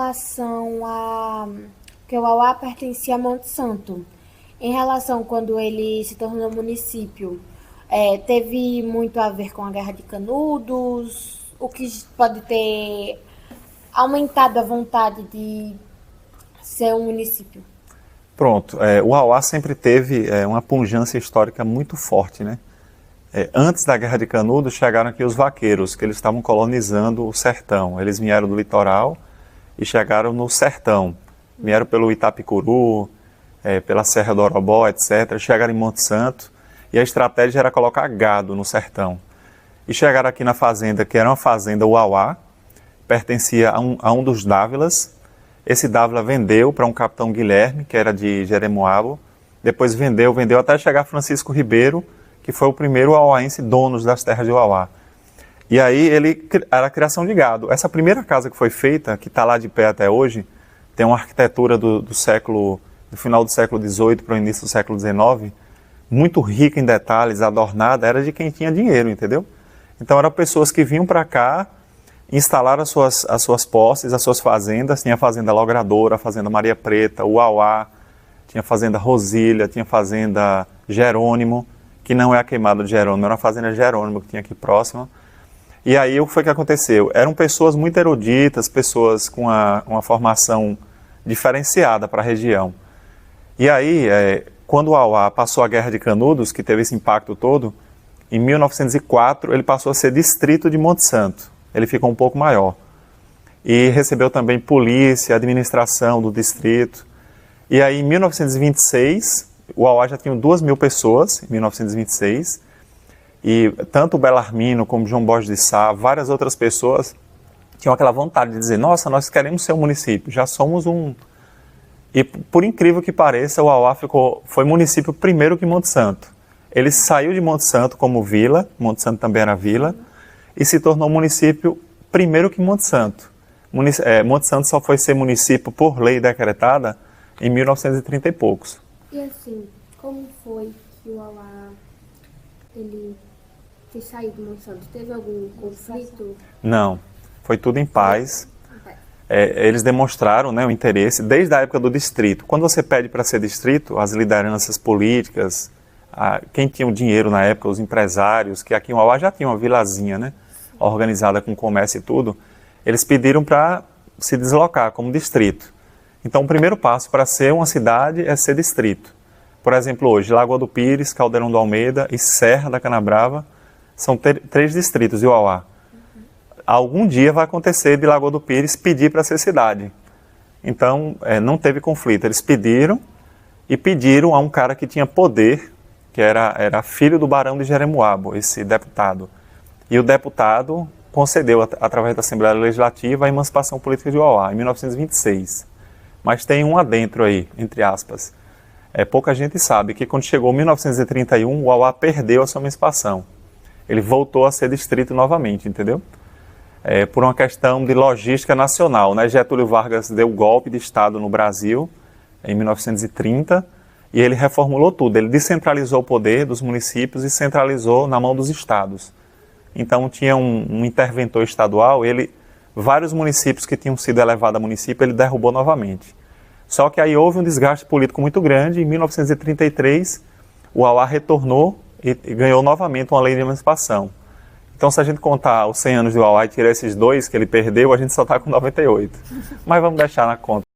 relação a... que o Uauá pertencia a Monte Santo. Em relação quando ele se tornou município, teve muito a ver com a Guerra de Canudos, o que pode ter aumentado a vontade de ser um município. Pronto, o Uauá sempre teve uma pujança histórica muito forte, né? Antes da Guerra de Canudos chegaram aqui os vaqueiros, que eles estavam colonizando o sertão. Eles vieram do litoral e chegaram no sertão. Vieram pelo Itapicuru, pela Serra do Orobó, etc. Chegaram em Monte Santo e a estratégia era colocar gado no sertão. E chegaram aqui na fazenda, que era uma fazenda Uauá, pertencia a um dos Dávilas. Esse Dávila vendeu para um capitão Guilherme, que era de Jeremoabo. Depois vendeu até chegar Francisco Ribeiro, que foi o primeiro uauaense dono das terras de Uauá. E aí ele era a criação de gado. Essa primeira casa que foi feita, que está lá de pé até hoje, tem uma arquitetura do final do século XVIII para o início do século XIX, muito rica em detalhes, adornada, era de quem tinha dinheiro, entendeu? Então eram pessoas que vinham para cá, instalaram as suas posses, as suas fazendas. Tinha a fazenda Logradora, a fazenda Maria Preta, Uauá, tinha a fazenda Rosília, tinha a fazenda Jerônimo, que não é a queimada de Jerônimo, era uma fazenda Jerônimo que tinha aqui próxima. E aí o que foi que aconteceu? Eram pessoas muito eruditas, pessoas com uma formação diferenciada para a região. E aí, quando o Uauá passou a Guerra de Canudos, que teve esse impacto todo, em 1904 ele passou a ser distrito de Monte Santo. Ele ficou um pouco maior. E recebeu também polícia, administração do distrito. E aí, em 1926, o Uauá já tinha 2.000 pessoas, em 1926, e tanto o Belarmino como João Borges de Sá, várias outras pessoas, tinham aquela vontade de dizer, nossa, nós queremos ser um município, já somos um... E por incrível que pareça, o Uauá foi município primeiro que Monte Santo. Ele saiu de Monte Santo como vila, Monte Santo também era vila, e se tornou município primeiro que Monte Santo. Monte Santo só foi ser município por lei decretada em 1930 e poucos. E assim, como foi que o Uauá ele ter saído do Monte Santo? Teve algum conflito? Não, foi tudo em paz. Eles demonstraram, né, o interesse desde a época do distrito. Quando você pede para ser distrito, as lideranças políticas, quem tinha o dinheiro na época, os empresários, que aqui em Uauá já tinha uma vilazinha, né, organizada com comércio e tudo, eles pediram para se deslocar como distrito. Então o primeiro passo para ser uma cidade é ser distrito. Por exemplo, hoje, Lagoa do Pires, Caldeirão do Almeida e Serra da Canabrava são 3 distritos de Uauá. Algum dia vai acontecer de Lagoa do Pires pedir para ser cidade. Então, não teve conflito. Eles pediram a um cara que tinha poder, que era filho do barão de Jeremoabo, esse deputado. E o deputado concedeu, através da Assembleia Legislativa, a emancipação política de Uauá, em 1926. Mas tem um adentro aí, entre aspas. Pouca gente sabe que quando chegou 1931, o Uauá perdeu a sua emancipação. Ele voltou a ser distrito novamente, entendeu? Por uma questão de logística nacional, né? Getúlio Vargas deu golpe de Estado no Brasil em 1930 e ele reformulou tudo. Ele descentralizou o poder dos municípios e centralizou na mão dos estados. Então tinha um interventor estadual, vários municípios que tinham sido elevados a município, ele derrubou novamente. Só que aí houve um desgaste político muito grande. Em 1933, o Uauá retornou e ganhou novamente uma lei de emancipação. Então, se a gente contar os 100 anos de Uauá e tirar esses 2 que ele perdeu, a gente só está com 98. Mas vamos deixar na conta.